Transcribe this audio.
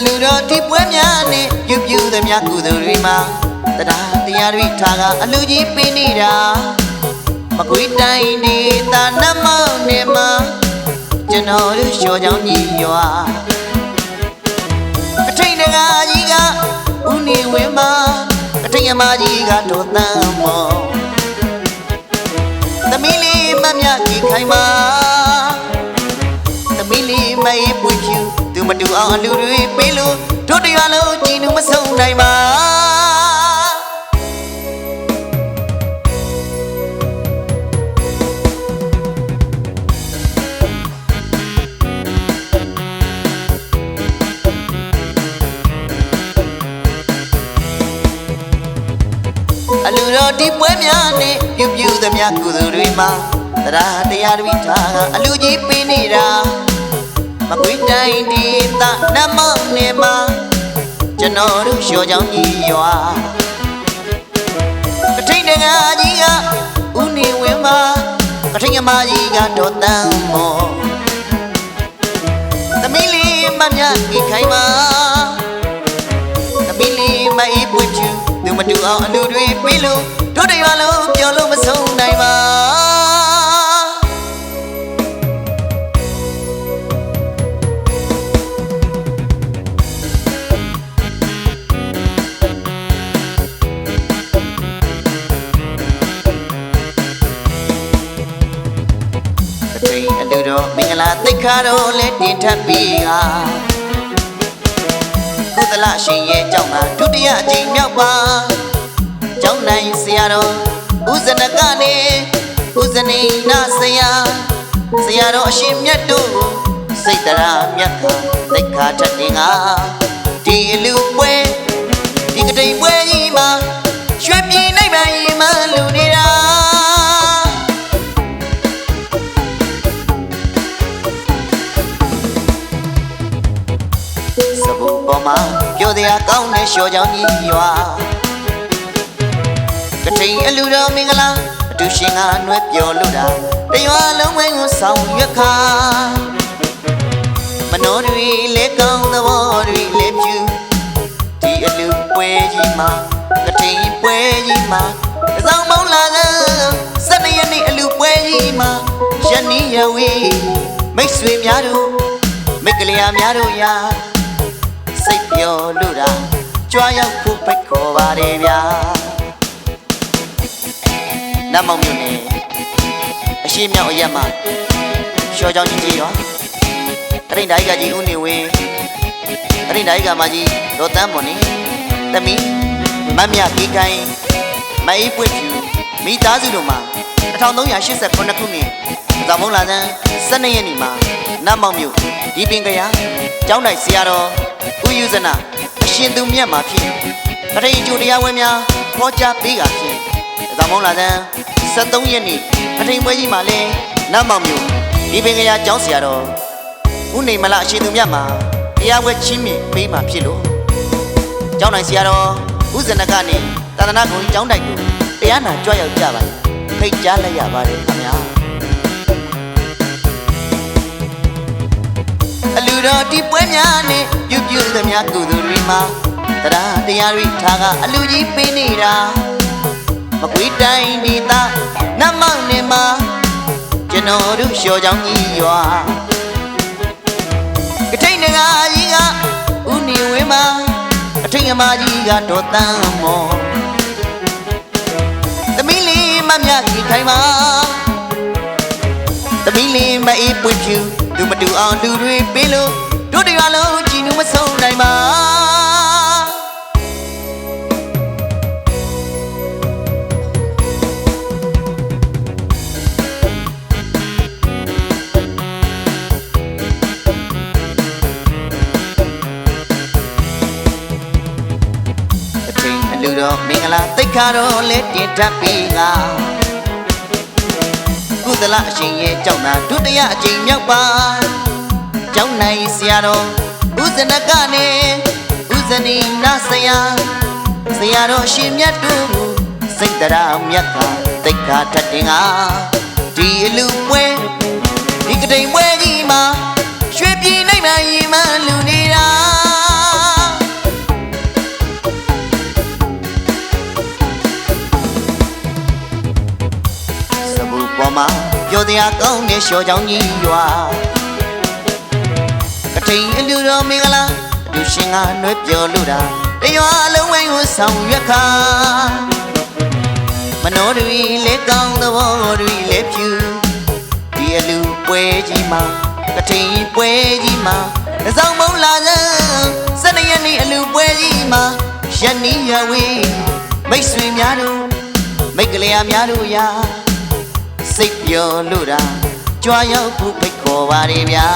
လူတော်ဒီပွဲများနဲ့ပြုပြုသမျှကုသိုလ်တွေမှာတရားတရားတွေထားကအလူကြီးပေးနေတာမကွေးတိုင်းဒေသနမောင်နေမှာကျွန်တော်တို့လျှော်ချောင်းကြီးရွာအထိန်တကာကြီးကဦးနေဝင်းမှာအထိန်အမကြီးကဒေါ်တန်းမောသမီးလေးမမြကြီးခိုင်မှာသမီးလေးမအေးပွေဖြူသူမတူအောင်အလူတွေပေးလို့တို့တရားလုံးကြည်နူမဆုံးနိုင်ပါအလူတော်ဒီပွဲများနဲ့ပြုပြုသမျှကုသိုလ်တွေမှာတရားတရားတွေထားကအလူကြီးပေးနေတာမကွေးတိုင်းဒေသနမောင်နေမှာကျွန်တော်တို့လျှော်ချောင်းကြီးရွာကထိန်တကာကြီးကဦးနေဝင်းမှာကထိန်အမကြီးကဒေါ်တန်းမောသမီးလေးမမြကြီးခိုင်မှာသမီးလေးမအေးပွေဖြူသူမတူအောင်အလူတွေပေးလို့တို့တရားလုံးပြောလို့မဆုံးနိုင်ပါအလူတော်မင်္ဂလာသိက္ခာတော်လည်းတင်ထပ်ပြီးကုသလရှင်ရဲ့ကြောင့်ကဒုတိယအကြိမ်မြောက်ပါကျောင်းနိုင်ဆရာတော်ဦးဇနကနဲ့ဦးဇနီနာဆရာတော်အရှင်မြတ်တို့စိတ်တရားမြတ်သာသိက္ခာထက်တင်ကဒီအလူပွဲဒီကတိမ်ပွဲကြီးမှာရွှေပြည်နိုင်ပါရင်မလူနေတာစဘူပေါ်မှာပြောတရားကောင်းတဲ့လျှော်ချောင်းကြီးရွာကထိန်အလူတော်မင်္ဂလာအတူရှင်ကနှွဲပြောလို့တာတရွာလုံးဝင်းကိုဆောင်ရွက်ခါမနှောတွေလေကောင်းသဘောတွေလေဖြူဒီအလူပွဲကြီးမှာကထိန်ပွဲကြီးမှာအဆောင်မောင်းလာတဲ့12ရက်နေ့အလူပွဲကြီးမှာယနေ့ရဝေးမိတ်ဆွေများတို့မိတ်ကလေးများတို့ရာစိတ်ပြောလို့တာကြွားရောက်ဖို့ဖိတ်ခေါ်ပါတယ်ဗျာနတ်မောင်မြို့နယ်အရှိမြောက်အရက်မှာလျှော်ချောင်းကြီးရောတရိန်တိုင်းကကြီးဦးနေဝင်းတရိန်တိုင်းကမကြီးဒေါ်တန်းမော်နေသမီးမမြကြီးခိုင်မအေးပွေဖြူမိသားစုတို့မှာ1389ခုနှစ်ဇော်မုံလာတဲ့12ရက်နေ့မှာနတ်မောင်မြို့ဒီပင်ကရကျောင်းတိုင်းဆရာတော်ဦးယူဇနာအရှင်သူမြတ်မှာဖြစ်တရိန်ကျိုတရားဝဲများဟောကြားပေးတာဖြစ်ဇော်မုံလာတဲ့73ရက်နေ့အထိန်ပွဲကြီးမှာလဲနတ်မောင်မြို့ဒီပင်ကရကျောင်းဆရာတော်ဦးနေမလအရှင်သူမြတ်မှာတရားဝဲချင်းမြင့်ပေးမှာဖြစ်လို့ကျောင်းတိုင်းဆရာတော်ဦးဇနကနေသာသနာ့ဂုဏ်ကျောင်းတိုက်ကိုတရားနာကြွရောက်ကြပါဖိတ်ကြားလိုက်ရပါတယ်ခင်ဗျာအလူတော်ဒီပွဲများနဲ့ပြုပြုသမျှကုသိုလ်တွေမှာတရားတရားတွေထားကအလူကြီးပေးနေတာမကွေးတိုင်းဒေသနမောင်နေမှာကျွန်တော်တို့လျှော်ချောင်းကြီးရွာကထိန်တကာကြီးကဦးနေဝင်းမှာအထိန်အမကြီးကဒေါ်တန်းမောသမီးလေးမမြကြီးခိုင်မှာသမီးလေးမအေးပွေဖြူသူမတူအောင်လူတွေပေးလို့တို့တရားလုံးကြည်နူးမဆုံးနိုင်ပါလူတော်မင်္ဂလာသိက္ခာတော်လည်းတင်ထပ်ပြီးကုသလအရှင်ရဲ့ကြောင့်သာဒုတိယအကြိမ်မြောက်ပါကျောင်းနိုင်ဆရာတော်ဦးဇနကနဲ့ဦးဇနီနာဆရာတော်ရှင်မြတ်တို့စိတ်တရားမြတ်ကသိက္ခာထက်တင်ကဒီအလူပွဲဒီကတိမ်ပွဲကြီးမှာရွှေပြည်နိုင်မှရင်မှလူနေတာ ကောင်းတဲ့လျှော်ချောင်းကြီးရွာကထိန်အလူတော်မင်္ဂလာအလူရှင်ကနှွဲပြောလို့တာတရွာလုံးဝိုင်းကိုဆောင်ရွက်ခါမနောတွေလဲကောင်းသဘောတွေလဲဖြူဒီအလူပွဲကြီးမှာကထိန်ပွဲကြီးမှာတစ်ဆောင်မုံလာစမ်း12ရက်နေ့အလူပွဲကြီးမှာရနီးရဝေးမိတ်ဆွေများတို့မိတ်ကလေးများတို့ရာစိတ်ပျော်လို့တာကြွားရောက်ဖို့ဖိတ်ခေါ်ပါရဗျာ